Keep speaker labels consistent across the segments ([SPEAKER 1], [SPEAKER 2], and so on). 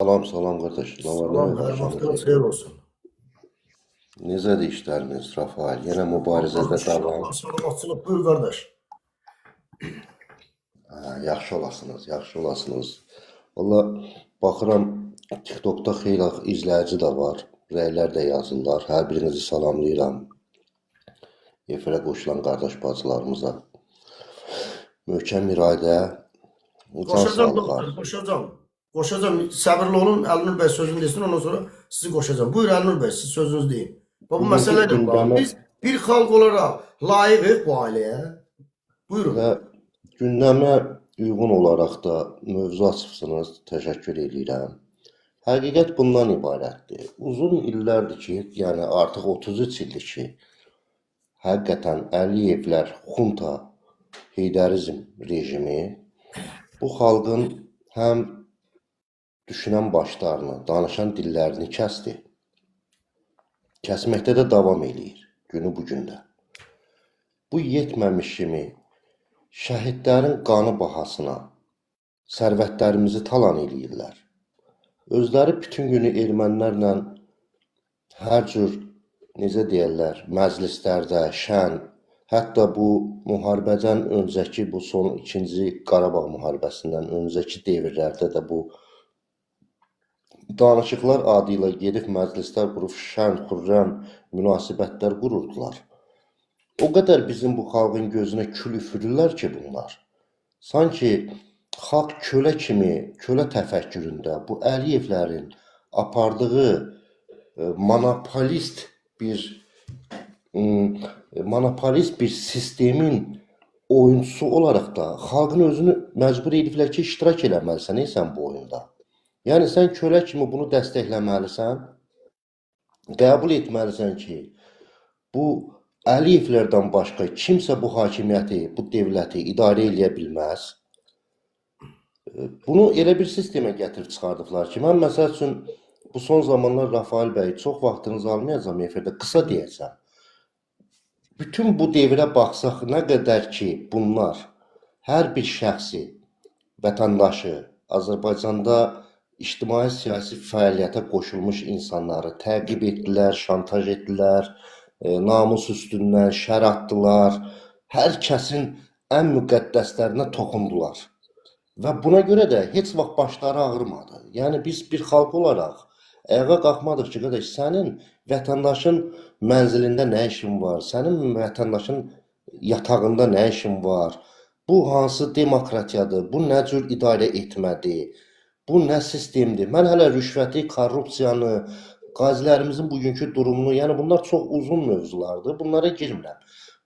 [SPEAKER 1] Salam, salam qardaş. Nə var, nə
[SPEAKER 2] Salam,
[SPEAKER 1] yox
[SPEAKER 2] hər
[SPEAKER 1] axşamınız
[SPEAKER 2] vaxtınız xeyir
[SPEAKER 1] xeyir.
[SPEAKER 2] olsun.
[SPEAKER 1] Necədir işləriniz, Rafael? Yenə mübarizədə
[SPEAKER 2] Allah'a şükür,
[SPEAKER 1] davam.
[SPEAKER 2] Allah salamatçılıq. Buyur qardaş.
[SPEAKER 1] Yaxşı olasınız, yaxşı olasınız. Valla baxıram, TikTokda xeyli izləyici də var. Rəylər də yazırlar. Hər birinizi salamlayıram. Efirə qoşulan qardaş bacılarımıza. Möhkəm iradə, can
[SPEAKER 2] Qoşacağım
[SPEAKER 1] sağlığı
[SPEAKER 2] doktor,
[SPEAKER 1] arzu.
[SPEAKER 2] qoşacağım. Qoşacağım. Səbirli olun, Əlnur bəy sözünü desin, ondan sonra sizi qoşacağım. Buyur Əlnur bəy, siz sözünüzü deyin. Bu
[SPEAKER 1] Bugünkü
[SPEAKER 2] məsələ ilə bağlı.
[SPEAKER 1] gündəmə
[SPEAKER 2] Biz bir xalq olaraq layiqik bu ailəyə. Buyurun.
[SPEAKER 1] və gündəmə uyğun olaraq da mövzu açıbsınız. Təşəkkür edirəm. Həqiqət bundan ibarətdir. Uzun illərdir ki, yəni artıq 33 ildir ki, həqiqətən Əliyevlər, xunta, heydərizm rejimi bu xalqın həm düşünən başlarını, danışan dillərini kəsdi. Kəsməkdə də davam eləyir günü bu gündə. Bu yetməmiş kimi şəhidlərin qanı bahasına sərvətlərimizi talan eləyirlər. Özləri bütün günü ermənilərlə hər cür, necə deyərlər, məclislərdə, şən, hətta bu müharibədən öncəki, bu son 2-ci Qarabağ müharibəsindən öncəki devirlərdə də bu danışıqlar adı ilə gedib məclislər qurub şən, xürrəm münasibətlər qururdular. O qədər bizim bu xalqın gözünə kül üfürürlər ki bunlar. Sanki xalq kölə kimi, kölə təfəkküründə bu Əliyevlərin apardığı monopolist bir sistemin oyuncusu olaraq da xalqın özünü məcbur ediblər ki, iştirak eləməlisən sən bu oyunda. Yəni sən kölə kimi bunu dəstəkləməlisən, qəbul etməlisən ki, bu Əliyevlərdən başqa kimsə bu hakimiyyəti, bu dövləti idarə eləyə bilməz. Bunu elə bir sistemə gətirib çıxardıblar ki, mən məsəl üçün bu son zamanlar Rafael bəy çox vaxtınızı almayacağım efirdə, qısa deyəcəm. Bütün bu devrə baxsaq, nə qədər ki bunlar hər bir şəxsi, vətəndaşı, Azərbaycanda ictimai-siyasi fəaliyyətə qoşulmuş insanları təqib etdilər, şantaj etdilər, namus üstündən şər atdılar, hər kəsin ən müqəddəslərinə toxundular. Və buna görə də heç vaxt başları ağrımadı. Yəni biz bir xalq olaraq ayağa qalxmadıq ki, qardaş, sənin vətəndaşın mənzilində nə işin var? Sənin vətəndaşın yatağında nə işin var? Bu hansı demokratiyadır? Bu nə cür idarə etmədir? Bu nə sistemdir? Mən hələ rüşvəti, korrupsiyanı, qazilərimizin bugünkü durumunu, yəni bunlar çox uzun mövzulardır. Bunlara girmirəm.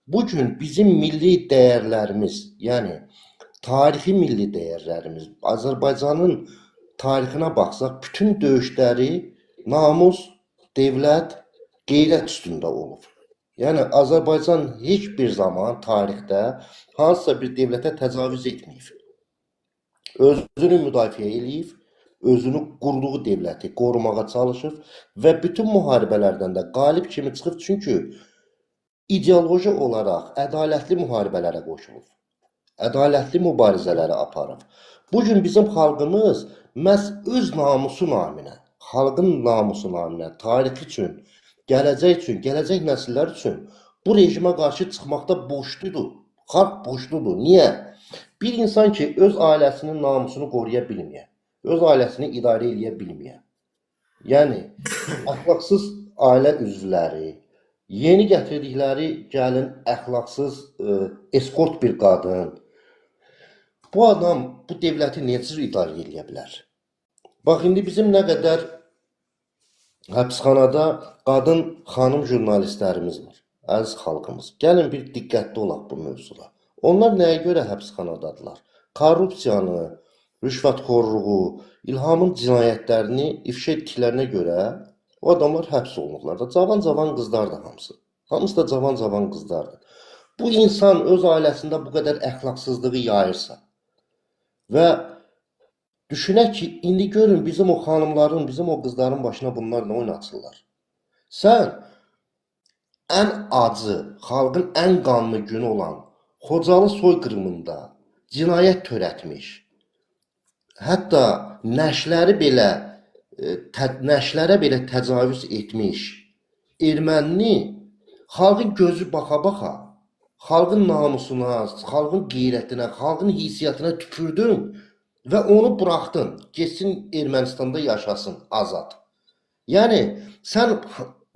[SPEAKER 1] Bugün bizim milli dəyərlərimiz, yəni tarixi milli dəyərlərimiz, Azərbaycanın tarixinə baxsaq, bütün döyüşləri namus, dövlət, qeyrət üstündə olub. Yəni Azərbaycan heç bir zaman tarixdə hansısa bir dövlətə təcavüz etməyib. Özünü müdafiə eləyib, özünü qurduğu dövləti qorumağa çalışıb və bütün müharibələrdən də qalib kimi çıxıb, çünki ideoloji olaraq ədalətli müharibələrə qoşulub. Ədalətli mübarizələri aparıb. Bugün bizim xalqımız məhz öz namusu naminə, xalqın namusu naminə, tarix üçün, gələcək nəsillər üçün bu rejimə qarşı çıxmaqda borcludur. Xalq borcludur. Niyə? Bir insan ki, öz ailəsinin namusunu qoruya bilməyə, öz ailəsini idarə eləyə bilməyə, yəni əxlaqsız ailə üzvləri, yeni gətirdikləri gəlin əxlaqsız eskort bir qadın, bu adam bu dövləti necə idarə eləyə bilər? Bax, indi bizim nə qədər həbsxanada qadın, xanım jurnalistlərimiz var, əziz xalqımız. Gəlin bir diqqətli olaq bu mövzuda. Onlar nəyə görə həbsxanadadılar? Korrupsiyanı, rüşvətxorluğu, İlhamın cinayətlərini ifşa etdiklərinə görə o adamlar həbs olunurlar da. Cavan qızlardır hamısı. Hamısı da cavan qızlardır. Bu insan öz ailəsində bu qədər əxlaqsızlığı yayırsa və düşünək ki, indi görün bizim o xanımların, bizim o qızların başına bunlar nə oynatırlar. Sən ən acı, xalqın ən qanlı günü olan Xocalı soyqırımında cinayət törətmiş, hətta nəşləri belə nəşrlərə belə təcavüz etmiş ermənini xalqın gözü baxa-baxa, xalqın namusuna, xalqın qeyrətinə, xalqın heysiyyatına tüpürdün və onu buraxdın, getsin Ermənistanda yaşasın azad. Yəni sən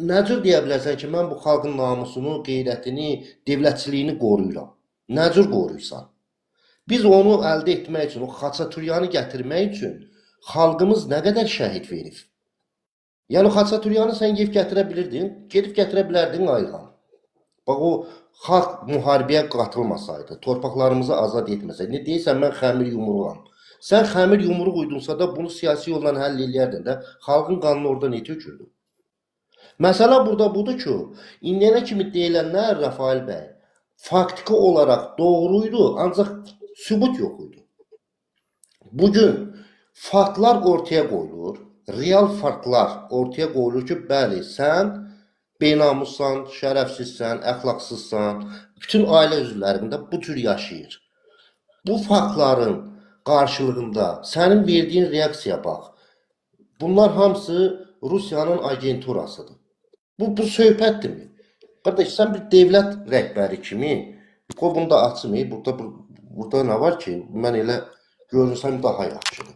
[SPEAKER 1] nə cür deyə bilərsən ki, mən bu xalqın namusunu, qeyrətini, dövlətçiliyini qoruyuram? Nə cür qoruyursan? Biz onu əldə etmək üçün, o Xaçatüryanı gətirmək üçün xalqımız nə qədər şəhid verib? Yəni Xaçatüryanı sən gedib gətirə bilirdin, gedib gətirə bilərdin Ayğan. Bax o xalq müharibəyə qatılmasaydı, torpaqlarımızı azad etməsəydi, ne deyirsən mən xəmir yumruğam. Sən xəmir yumruq uydunsa da bunu siyasi yolla həll eləyərdin də, xalqın qanını orada ne tökürdü? Məsələ burada budur ki, indiyənə kimi deyilənlər Rafael bəy, faktiki olaraq doğruydu, ancaq sübut yox idi. Bugün faktlar ortaya qoyulur, real faktlar ortaya qoyulur ki, bəli, sən benamussan, şərəfsizsən, əxlaqsızsan, bütün ailə üzvlərində bu tür yaşayır. Bu faktların qarşılığında sənin verdiyin reaksiya bax. Bunlar hamısı Rusiyanın agenturasıdır. Bu söhbətdirmi? Qardaş, sən bir dövlət rəhbəri kimi, bunu da açmayıb, burada nə var ki, mən elə görürsəm daha yaxşıdır.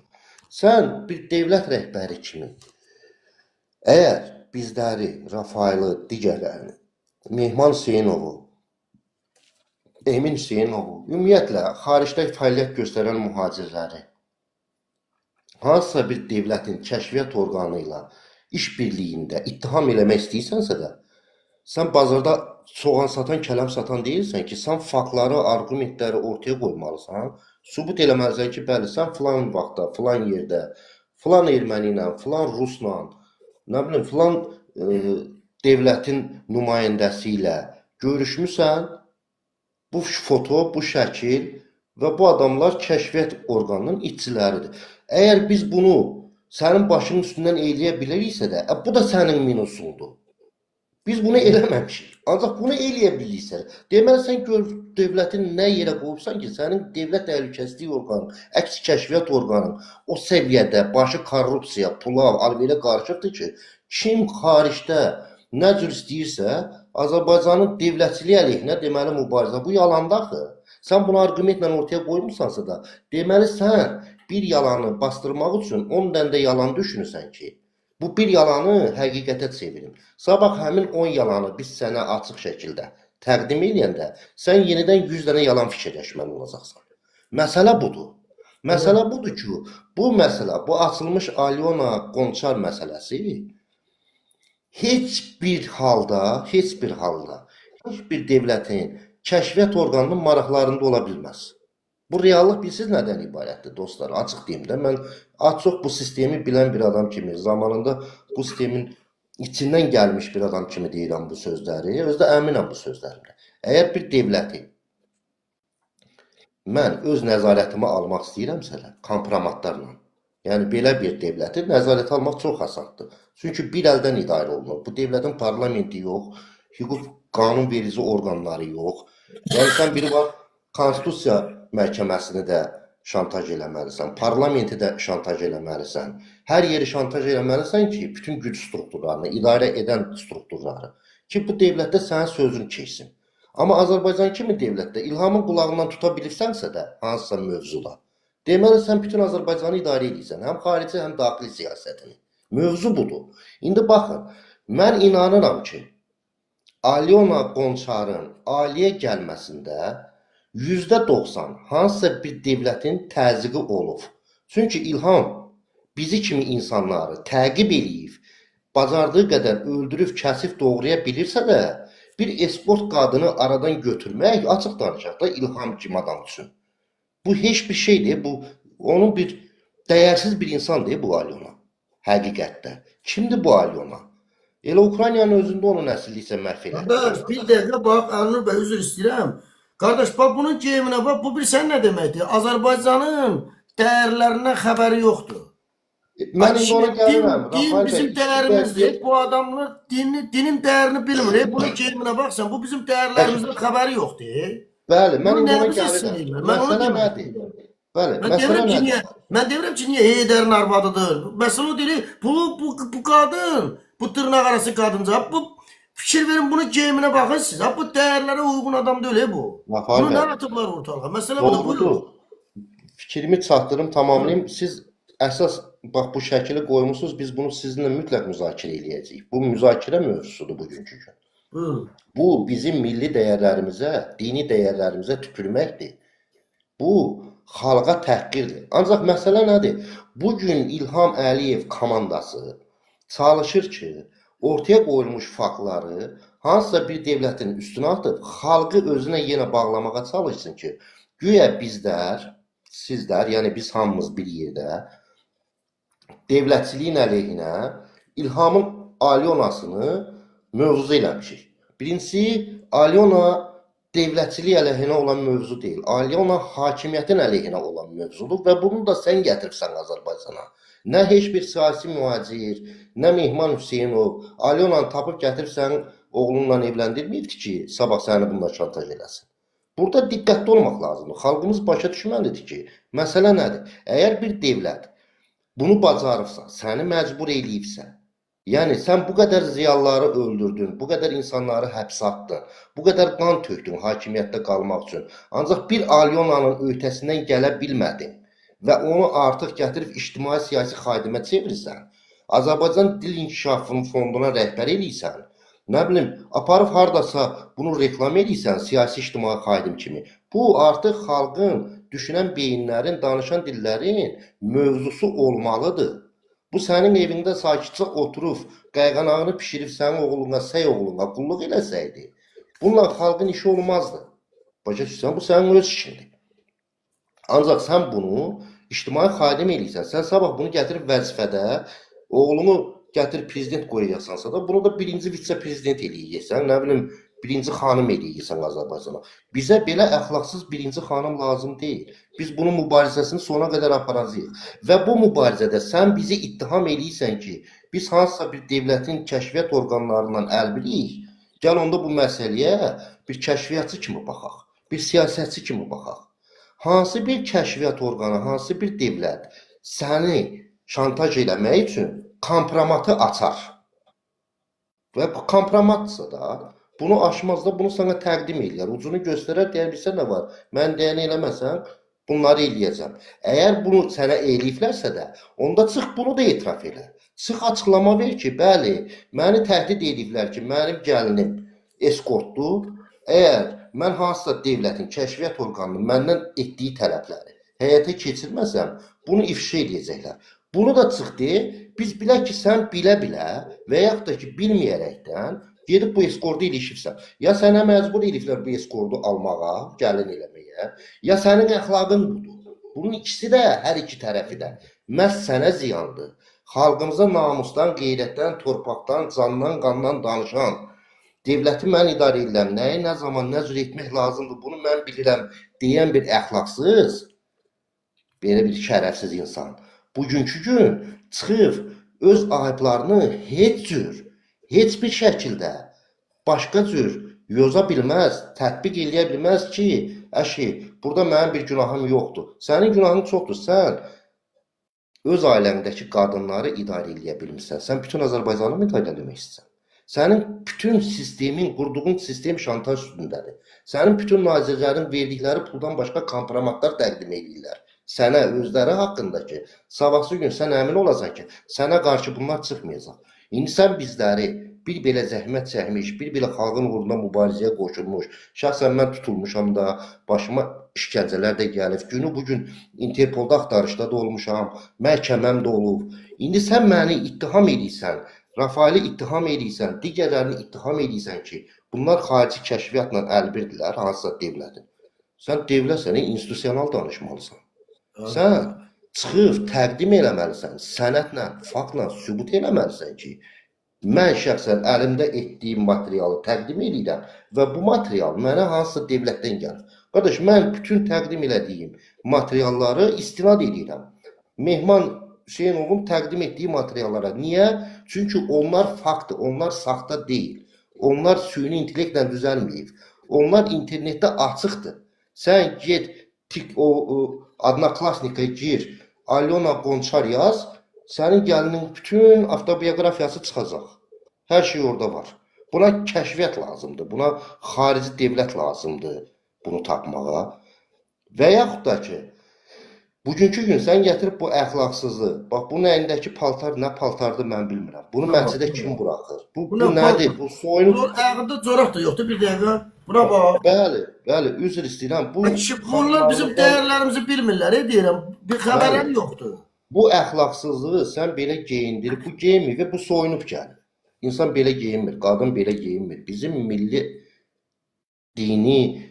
[SPEAKER 1] Sən bir dövlət rəhbəri kimi, əgər bizləri, Rafaeli, digərlərini, Mehman Hüseynovu, Emin Hüseynovu, ümumiyyətlə, xaricdə fəaliyyət göstərən mühacirləri, hansısa bir dövlətin kəşfiyyat orqanı ilə iş birliyində ittiham eləmək istəyirsənsə də, sən bazarda soğan satan, kələm satan deyilsən ki, sən faktları, argumentləri ortaya qoymalısan, sübut eləməlisən ki, bəli, sən filan vaxtda, filan yerdə, filan erməni ilə, filan rusla, nə bilim, filan dövlətin nümayəndəsi ilə görüşmüsən, bu foto, bu şəkil və bu adamlar kəşfiyyat orqanının işçiləridir. Əgər biz bunu sənin başının üstündən eləyə biliriksə də, bu da sənin minusundur. Biz bunu eləməmişik. Ancaq bunu eləyə bilirsən. Deməli, sən dövlətin nə yerə qoyubsan ki, sənin dövlət təhlükəsizlik orqanı, əks kəşfiyyat orqanı o səviyyədə başı korrupsiya, pula, alverə qarışıqdır ki, kim xaricdə nə cür istəyirsə, Azərbaycanın dövlətçiliyi əleyhinə deməli mübarizə. Bu yalandır axı. Sən bunu argumentlə ortaya qoymursansa da, deməli sən bir yalanı bastırmaq üçün 10 dənə də yalan düşünürsən ki, bu bir yalanı həqiqətə çevirin. Sabah həmin 10 yalanı biz sənə açıq şəkildə təqdim edəndə, sən yenidən 100 dənə yalan fikirləşməli olacaqsan. Məsələ budur. Məsələ budur ki, bu məsələ, bu açılmış Alyona Qonçar məsələsi heç bir halda, heç bir dövlətin kəşfiyyat orqanının maraqlarında ola bilməz. Bu reallıq bilsiz nədən ibarətdir dostlar? Açıq deyim də, mən çox bu sistemi bilən bir adam kimi, zamanında bu sistemin içindən gəlmiş bir adam kimi deyirəm bu sözləri, özdə əminəm bu sözlərimdə. Əgər bir dövləti mən öz nəzarətimə almaq istəyirəmsə, kompromatlarla, yəni belə bir dövləti nəzarət almaq çox asandır. Çünki bir əldən idarə olunur. Bu dövlətin parlamenti yox, hüquq qanun verici orqanları yox. Yəni sən biri var, konstitusiya məhkəməsini də şantaj eləməlisən, parlamenti də şantaj eləməlisən. Hər yeri şantaj eləməlisən ki, bütün güc strukturlarını, idarə edən strukturları ki, bu dövlətdə sənin sözün keçsin. Amma Azərbaycan kimi dövlətdə İlhamın qulağından tuta bilirsənsə də, hansısa mövzuda, deməli sən bütün Azərbaycanı idarə edirsən, həm xarici, həm daxili siyasətini. Mövzu budur. İndi baxın, mən inanıram ki, Alyona Qonçarın aliyə gəlməsində %90 hansısa bir dövlətin təzyiqi olub. Çünki İlham bizi kimi insanları təqib eləyib, bacardığı qədər öldürüb, kəsib doğraya bilirsə də, bir esport qadını aradan götürmək açıq danışaq da İlham kimi adam üçün. Bu heç bir şeydir, bu onun bir dəyərsiz bir insandır bu Alyona. Həqiqətdə. Kimdir bu Alyona? Elə Ukraynanın özündə onun nəsilliyi isə məhv edir.
[SPEAKER 2] Qardaş, bir dəqiqə bax, Əlnur bəy, üzr istəyirəm. Qardaş, bax, bunun geyiminə bax, bu bir sən nə deməkdir? Azərbaycanın dəyərlərindən xəbəri yoxdur.
[SPEAKER 1] Mən indi ona gəlirəm.
[SPEAKER 2] Din bizim dəyərimizdir. Bu adamlar dinin dəyərini bilmir. Bunun geyiminə baxsan, bu bizim dəyərlərimizdən xəbəri yoxdur.
[SPEAKER 1] Bəli, mən indi ona gəlirəm. Məsələ nədir? Bəli,
[SPEAKER 2] Mən
[SPEAKER 1] məsələ
[SPEAKER 2] demirəm ki,
[SPEAKER 1] nədir?
[SPEAKER 2] niyə? Mən demirəm ki, niyə Heydərin arvadıdır. Məsələ o deyil. Bu qadın, bu dırnaq arası qadınca. Bu fikir verin bunun geyiminə baxın siz. Ha, bu dəyərlərə uyğun adam deyil bu.
[SPEAKER 1] Rafael
[SPEAKER 2] Bunu
[SPEAKER 1] bəy,
[SPEAKER 2] nə atıblar ortalığa? Məsələ budur.
[SPEAKER 1] doğrudur.
[SPEAKER 2] Buyurun.
[SPEAKER 1] Fikrimi çatdırım,
[SPEAKER 2] Buyurun.
[SPEAKER 1] tamamlayım. Siz əsas bax bu şəkili qoymusunuz, biz bunu sizinlə mütləq müzakirə eləyəcəyik. Bu müzakirə mövzusudur bugünkü gün.
[SPEAKER 2] Buyurun.
[SPEAKER 1] Bu bizim milli dəyərlərimizə, dini dəyərlərimizə tüpürməkdir. Bu xalqa təhqirdir. Ancaq məsələ nədir? Bu gün İlham Əliyev komandası çalışır ki, ortaya qoyulmuş faktları hansısa bir dövlətin üstünə atıb xalqı özünə yenə bağlamağa çalışsın ki, güya bizlər, sizlər, yəni biz hamımız bir yerdə devlətçiliyin əleyhinə İlhamın Alyonasını mövzu eləmişik. Birincisi, Alyona devlətçilik əleyhinə olan mövzu deyil. Alyona hakimiyyətin əleyhinə olan mövzudur və bunu da sən gətiribsən Azərbaycana. Nə heç bir siyasi mühacir, nə Mehman Hüseynov Alyonanı tapıb gətirib sənin oğlunla evləndirməyibdi ki, sabah səni bununla şantaj eləsin. Burada diqqətli olmaq lazımdır. Xalqımız başa düşməlidir ki, məsələ nədir? Əgər bir dövlət bunu bacarıbsa, səni məcbur eləyibsə, yəni sən bu qədər ziyalıları öldürdün, bu qədər insanları həbsə atdın, bu qədər qan tökdün hakimiyyətdə qalmaq üçün, ancaq bir Alyonanın öhdəsindən gələ bilmədin və onu artıq gətirib ictimai-siyasi xadimə çevirirsən, Azərbaycan Dil İnkişafının fonduna rəhbər eləyirsən, nə bilim, aparıb hardasa bunu reklam eləyirsən siyasi-ictimai xadim kimi. Bu artıq xalqın, düşünən beyinlərin, danışan dillərin mövzusu olmalıdır. Bu sənin evində sakitcə oturub, qayğanağını pişirib sənin oğluna, səy oğluna qulluq eləsəydi, bununla xalqın işi olmazdı. Başa düşsən, bu sənin öz işindir. Ancaq sən bunu ictimai xadim eləyirsən. Sən sabah bunu gətirib vəzifədə, oğlunu gətirib prezident qoyacaqsansa da, bunu da birinci vitse-prezident eləyəcəksən, nə bilim, birinci xanım eləyəcəksən Azərbaycana. Bizə belə əxlaqsız birinci xanım lazım deyil. Biz bunun mübarizəsini sona qədər aparacağıq. Və bu mübarizədə sən bizi ittiham eləyirsən ki, biz hansısa bir dövlətin kəşfiyyat orqanlarından əlbiliyik. Gəl onda bu məsələyə bir kəşfiyyatçı kimi baxaq, bir siyasətçi kimi baxaq. Hansı bir kəşfiyyat orqanı, hansı bir dövlət səni şantaj eləmək üçün kompromatı açar. Və bu kompromatsa da, bunu aşmazda bunu sana təqdim eləyər. Ucunu göstərər, deyər bilsə nə var? Mən deyəni eləməsəm, bunları eləyəcəm. Əgər bunu sənə eləyiblərsə də, onda çıx bunu da etiraf elə. Çıx açıqlama ver ki, bəli, məni təhdid ediblər ki, mənim gəlinim eskortdur. Əgər mən hansısa dövlətin kəşfiyyat orqanının məndən etdiyi tələbləri həyata keçirməsəm, bunu ifşa edəcəklər. Bunu da çıx de, biz bilək ki, sən bilə-bilə və yaxud da ki, bilməyərəkdən gedib bu eskortu ilişibsən. Ya sənə məcbur eliflər bu eskortu almağa, gəlin eləməyə, ya sənin əxlaqın budur. Bunun ikisi də, hər iki tərəfi də məhz sənə ziyandır. Xalqımıza namusdan, qeyrətdən, torpaqdan, candan, qandan danışan, devləti mən idarə edirəm, nəyi, nə zaman, nə cür etmək lazımdır, bunu mən bilirəm deyən bir əxlaqsız, belə bir şərəfsiz insan. Bugünkü gün çıxıb öz ayıblarını heç bir şəkildə başqa cür yoza bilməz, tətbiq eləyə bilməz ki, əşi, burada mənim bir günahım yoxdur. Sənin günahın çoxdur, sən öz ailəndəki qadınları idarə eləyə bilmirsən. Sən bütün Azərbaycanı mı idarə eləmək istəyirsən? Sənin bütün sistemin, qurduğun sistem şantaj üstündədir. Sənin bütün nazirlərin verdikləri puldan başqa kompromatlar təqdim edirlər. Sənə özləri haqqındakı, sabahsı gün sən əmin olasan ki, sənə qarşı bunlar çıxmayacaq. İndi sən bizləri bir belə zəhmət çəkmiş, bir belə xalqın uğrunda mübarizəyə qoşulmuş, şəxsən mən tutulmuşam da, başıma işgəncələr də gəlib, günü bugün Interpolda axtarışda da olmuşam, məhkəməm də olub. İndi sən məni ittiham edirsən, Rafaeli ittiham edirsən, digərlərini ittiham edirsən ki, bunlar xarici kəşfiyyatla əlbirdirlər, hansısa dövlətin. Sən dövlətsən, institusional danışmalısan. Sən çıxıb təqdim eləməlisən, sənətlə, faktla sübut eləməlisən ki, mən şəxsən əlimdə etdiyim materialı təqdim edirəm və bu material mənə hansısa dövlətdən gəlir. Qardaş, mən bütün təqdim elədiyim materialları istinad edirəm. Mehman Hüseynovun təqdim etdiyi materiallara. Niyə? Çünki onlar faktdır, onlar saxta deyil. Onlar süni intellektlə düzəlməyib. Onlar internetdə açıqdır. Sən get Adnaklasnika gir, Alyona Qonçar yaz, sənin gəlinin bütün avtobiografiyası çıxacaq. Hər şey orada var. Buna kəşfiyyat lazımdır, buna xarici dövlət lazımdır bunu tapmağa. Və yaxud da ki, bugünkü gün sən gətirib bu əxlaqsızı, bax bunun əlindəki paltar nə paltardır mən bilmirəm. Bunu məscidə kim buraxır? Bu nədir? Bu soyunub...
[SPEAKER 2] Ayağında coraq da yoxdur bir dəqiqə. Buna bax.
[SPEAKER 1] Bəli, üzr istəyirəm.
[SPEAKER 2] Bunlar bizim dəyərlərimizi bilmirlər, deyirəm. Bir xəbərləri yoxdur.
[SPEAKER 1] Bu əxlaqsızlığı sən belə geyindirib, bu geyinmir və bu soyunub gəlir. İnsan belə geyinmir, qadın belə geyinmir. Bizim milli dini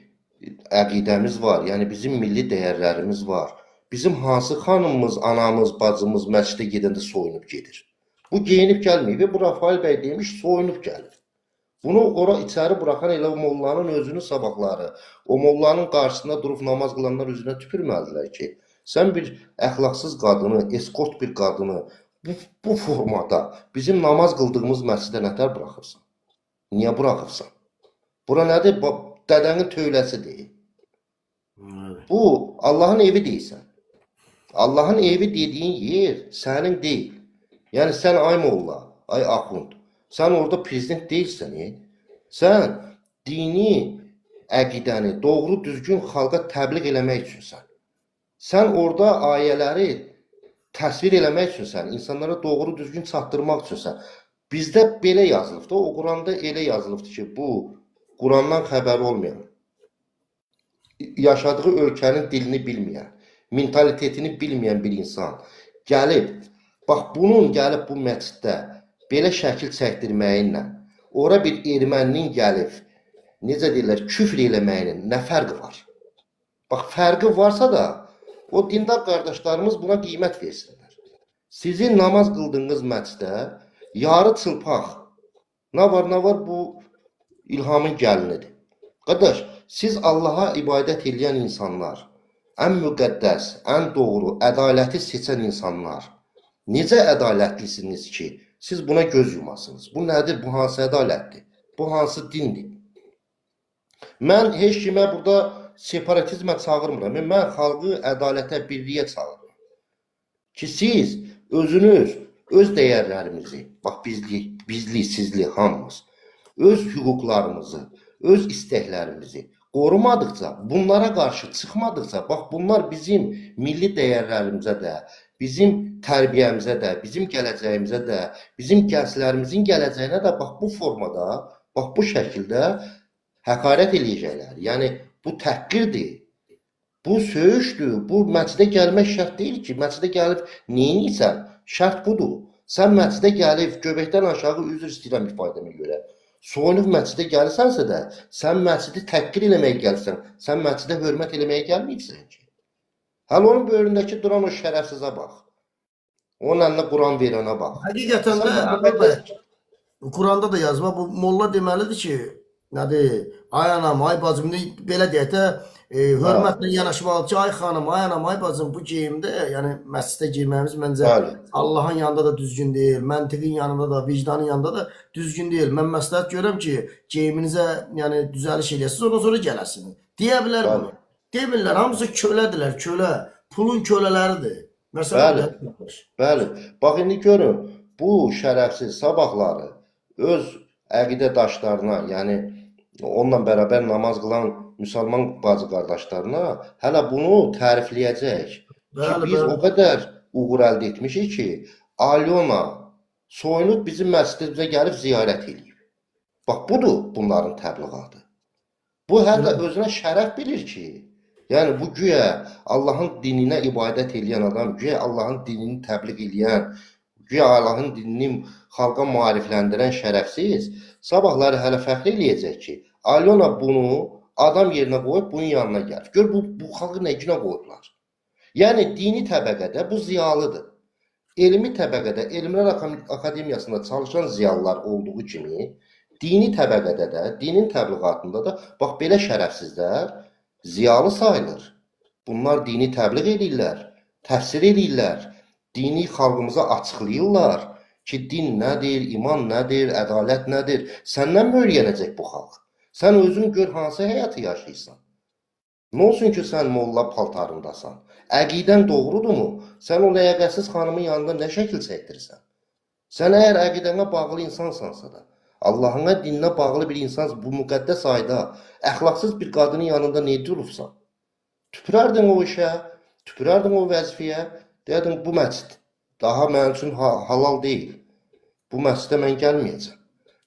[SPEAKER 1] əqidəmiz var, yəni bizim milli dəyərlərimiz var. Bizim hansı xanımımız, anamız, bacımız məscidə gedəndə soyunub gedir. Bu geyinib gəlmir və bu Rafael bəy demiş soyunub gəlir. Bunu ora içəri buraxan elə o mollanın özünün sabahları, o mollanın qarşısında durub namaz qılanlar üzünə tüpürməzdilər ki, sən bir əxlaqsız qadını, eskort bir qadını bu formada bizim namaz qıldığımız məscidə nətər buraxırsan? Niyə buraxırsan? Bura nədir? Dədənin tövləsidir. Bu Allahın evi deyilsən. Allahın evi dediyin yer sənin deyil. Yəni sən ay molla, ay axund, sən orada prezident deyilsən. Sən dini əqidəni doğru düzgün xalqa təbliğ eləmək üçünsən. Sən orada ayələri təsvir eləmək üçünsən, insanlara doğru düzgün çatdırmaq üçünsən. Bizdə belə yazılıbdır, o Quranda elə yazılıbdır ki, bu Qurandan xəbəri olmayan, yaşadığı ölkənin dilini bilməyən, mentalitetini bilməyən bir insan gəlib, bax bunun gəlib bu məsciddə belə şəkil çəkdirməyinlə, ora bir erməninin gəlib, necə deyirlər, küfr eləməyinin nə fərqi var? Bax, fərqi varsa da, o dindar qardaşlarımız buna qiymət versinlər. Sizin namaz qıldığınız məsciddə yarı çılpaq, nə var bu İlhamın gəlinidir. Qardaş, siz Allaha ibadət edən insanlar, ən müqəddəs, ən doğru, ədaləti seçən insanlar, necə ədalətlisiniz ki, siz buna göz yumasınız? Bu nədir? Bu hansı ədalətdir? Bu hansı dindir? Mən heç kimə burada separatizmə çağırmıram. Mən xalqı ədalətə, birliyə çağırıram. Ki siz özünüz, öz dəyərlərimizi, bax bizli, sizli, hamımız, öz hüquqlarımızı, öz istəklərimizi qorumadıqca, bunlara qarşı çıxmadıqca, bax bunlar bizim milli dəyərlərimizə də, bizim tərbiyəmizə də, bizim gələcəyimizə də, bizim gənclərimizin gələcəyinə də bax bu formada, bax bu şəkildə həqarət eləyəcəklər. Yəni bu təhqirdir, bu söyüşdür, bu məscidə gəlmək şərt deyil ki, məscidə gəlib neyinsən? Şərt budur. Sən məscidə gəlib, göbəkdən aşağı üzr istəyirəm ifadəmə görə. Soyunub məscidə gəlirsənsə də, sən məscidi təhqir eləməyə gəlsən, sən məscidə hörmət eləməyə gəlməyibsən ki. Hələ onun böyründəki duran o şərəfsizə bax. Onun əlinə Quran verənə bax.
[SPEAKER 2] Həqiqətən də, Quranda da yazma, bu molla deməlidir ki, nədir, ay anam, ay bacım, belə deyək də, hörmətlə yanaşmalı ki, ay xanım, ay anam, ay bacım, bu geyimdə, yəni məscidə girməyimiz məncə Allahın yanında da düzgün deyil, məntiqin yanında da, vicdanın yanında da düzgün deyil. Mən məsləhət görürəm ki, geyiminizə yəni düzəliş eləyəsiniz, ondan sonra gələsiniz. Deyə bilər bunu. Demirlər, hamısı kölədirlər, kölə, pulun kölələridir.
[SPEAKER 1] Bəli, bax indi görün, bu şərəfsiz sabahları öz əqidədaşlarına, yəni onunla bərabər namaz qılan müsəlman bacı qardaşlarına hələ bunu tərifləyəcək. Ki, biz o qədər uğur əldə etmişik ki, Alyona soyunub bizim məscidimizə gəlib ziyarət edib. Bax, budur bunların təbliğatı. Bu hətta özünə şərəf bilir ki, yəni bu güya Allahın dininə ibadət edən adam, güya Allahın dinini təbliğ edən, güya Allahın dinini xalqa maarifləndirən şərəfsiz, sabahları hələ fəxr eləyəcək ki, Alyona bunu adam yerinə qoyub bunun yanına gəlir. Gör, bu xalqı nə günə qoyublar. Yəni, dini təbəqədə bu ziyalıdır. Elmi təbəqədə, Elmlər Akademiyasında çalışan ziyalılar olduğu kimi, dini təbəqədə də, dinin təbliğatında da, bax, belə şərəfsizlər ziyalı sayılır. Bunlar dini təbliğ edirlər, təfsir edirlər, dini xalqımıza açıqlayırlar ki, din nədir, iman nədir, ədalət nədir? Səndən mi öyrənəcək bu xalq? Sən özün gör hansı həyatı yaşayırsan. Nə olsun ki, sən molla paltarındasan? Əqidən doğrudurmu? Sən o ləyaqətsiz xanımın yanında nə şəkil çəkdirirsən? Sən əgər əqidənə bağlı insansansa da, Allahına, dininə bağlı bir insansan, bu müqəddəs ayda əxlaqsız bir qadının yanında niyə durursan? Tüpürərdin o işə, tüpürərdin o vəzifəyə, deyərdin bu məscid daha mənim üçün halal deyil. Bu məscidə mən gəlməyəcəm.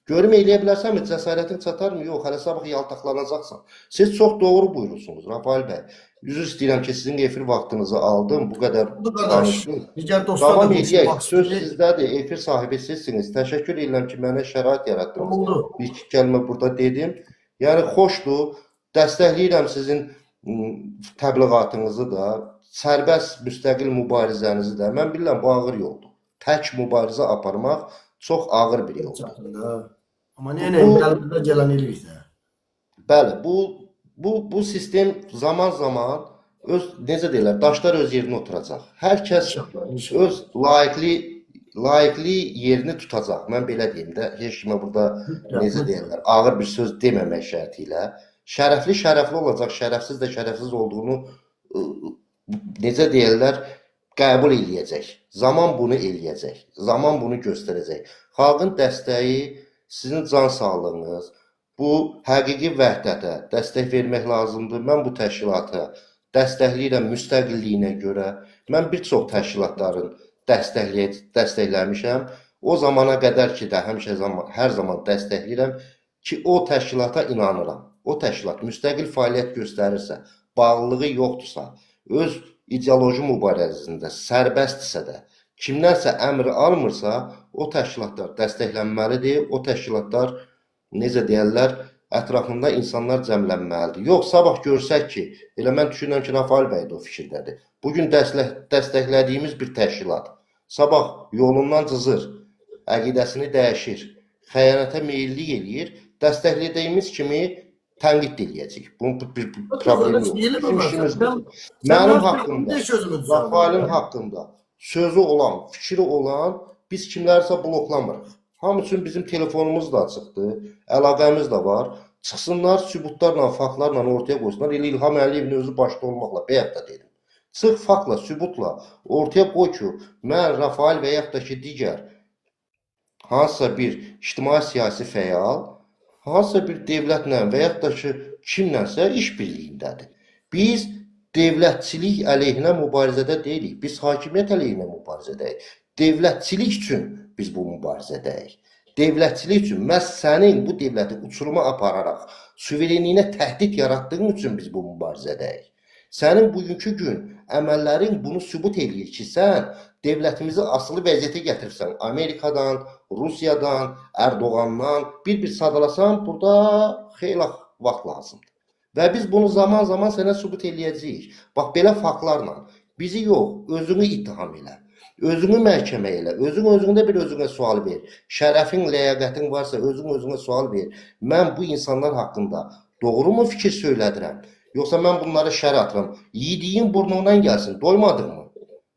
[SPEAKER 1] Görüm eləyə bilərsənmi, cəsarətin çatarmı? Yox, hələ sabah yaltaqlanacaqsan. Siz çox doğru buyurursunuz, Rafael bəy. Üzr istəyirəm ki, sizin efir vaxtınızı aldım, bu qədər danışdım.
[SPEAKER 2] Digər dostlar da
[SPEAKER 1] Davam edək,
[SPEAKER 2] konuşmaq
[SPEAKER 1] söz
[SPEAKER 2] istəyir.
[SPEAKER 1] sizdədir, efir sahibi sizsiniz. Təşəkkür edirəm ki, mənə şərait yaratdınız.
[SPEAKER 2] Oldu.
[SPEAKER 1] Bir iki kəlmə burada dedim. Yəni, xoşdur, dəstəkləyirəm sizin təbliğatınızı da, sərbəst müstəqil mübarizənizi də. Mən bilirəm, bu ağır yoldur. Tək mübarizə aparmaq çox ağır bir yoldur.
[SPEAKER 2] Amma nə əlimizdən gələn eləyirik də.
[SPEAKER 1] Bəli, bu sistem zaman-zaman necə deyirlər, daşlar öz yerinə oturacaq. Hər kəs öz layiqli yerini tutacaq. Mən belə deyim də, heç kimə burada necə deyirlər, ağır bir söz deməmək şərti ilə. Şərəfli şərəfli olacaq, şərəfsiz də şərəfsiz olduğunu necə deyirlər, qəbul eləyəcək. Zaman bunu eləyəcək. Zaman bunu göstərəcək. Xalqın dəstəyi, sizin can sağlığınız, bu həqiqi vəhdətə dəstək vermək lazımdır. Mən bu təşkilata dəstəkləyirəm müstəqilliyinə görə. Mən bir çox təşkilatların dəstəkləmişəm. O zamana qədər ki də hər zaman dəstəkləyirəm ki, o təşkilata inanıram. O təşkilat müstəqil fəaliyyət göstərirsə, bağlılığı yoxdursa, öz ideoloji mübarizəsində sərbəstdirsə də, kimdənsə əmr almırsa, o təşkilatlar dəstəklənməlidir. O təşkilatlar, necə deyərlər, ətrafında insanlar cəmlənməlidir. Yox, sabah görsək ki, elə mən düşünürəm ki, Rafael bəy də o fikirdədir. Bugün dəstəklədiyimiz bir təşkilat, sabah yolundan cızır, əqidəsini dəyişir, xəyanətə meyillik eləyir, dəstəklədiyimiz kimi tənqid eləyəcək. Bunun bir problemi yox. Bizim işimizdir. Mənim haqqımda, Rafaelin haqqında sözü olan, fikri olan biz kimlərsə bloklamırıq. Hamı üçün bizim telefonumuz da açıqdır, əlaqəmiz də var. Çıxsınlar, sübutlarla, faktlarla ortaya qoysunlar. Elə İlham Əliyevin özü başda olmaqla, bəyək də dedim. Çıx faktla, sübutla ortaya qoy ki, mən Rafael və yaxud da ki, digər hansısa bir ictimai-siyasi fəal, hansısa bir devlətlə və yaxud da ki, kimlənsə iş birliyindədir. Biz devlətçilik əleyhinə mübarizədə deyilik. Biz hakimiyyət əleyhinə mübarizədəyik. Devlətçilik üçün biz bu mübarizədəyik. Devlətçilik üçün, məhz sənin bu devləti uçuruma apararaq, suverenliyinə təhdid yaratdığın üçün biz bu mübarizədəyik. Sənin bugünkü gün əməllərin bunu sübut eləyir ki, sən devlətimizi asılı vəziyyətə gətirsən. Amerikadan, Rusiyadan, Erdoğandan bir sadalasan, burada xeyli vaxt lazımdır. Və biz bunu zaman-zaman sənə sübut eləyəcəyik. Bax, belə faktlarla. Bizi yox, özünü ittiham elə. Özünü məhkəmə elə. Özündə bir özünə sual ver. Şərəfin, ləyaqətin varsa özünə sual ver. Mən bu insanlar haqqında doğru mu fikir söylədirəm? Yoxsa mən bunları şər atıram. Yediyin burnundan gəlsin, doymadın mı?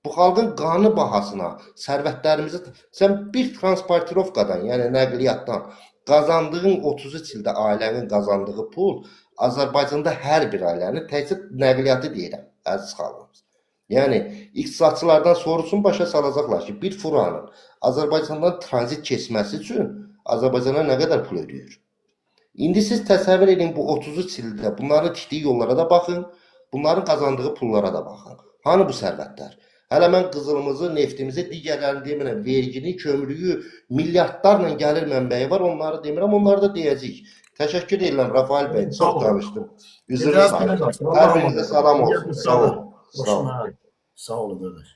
[SPEAKER 1] Bu xalqın qanı bahasına, sərvətlərimizi, sən bir transportirovkadan, yəni nəqliyyatdan qazandığın 33 ildə ailənin qazandığı pul Azərbaycanda hər bir ailənin təkcə nəqliyyatı deyirəm, əziz xalqımız. Yəni, iqtisadçılardan sorusun başa salacaqlar ki, bir furanın Azərbaycandan tranzit keçməsi üçün Azərbaycana nə qədər pul ödəyir? İndi siz təsəvvür edin bu 33 ildə bunların tikdiyi yollara da baxın, bunların qazandığı pullara da baxın. Hanı bu sərvətlər? Hələ mən qızılımızı, neftimizi, digərlərini demirəm, vergini, kömürlüyü, milyardlarla gəlir mənbəyi var, onları demirəm, onları da deyəcəyik. Təşəkkür edirəm Rafael bəy, çox danışdım. Üzr istəyirəm. Hər birinizə salam olsun. Sağ olun.
[SPEAKER 2] Sağ olun qardaş.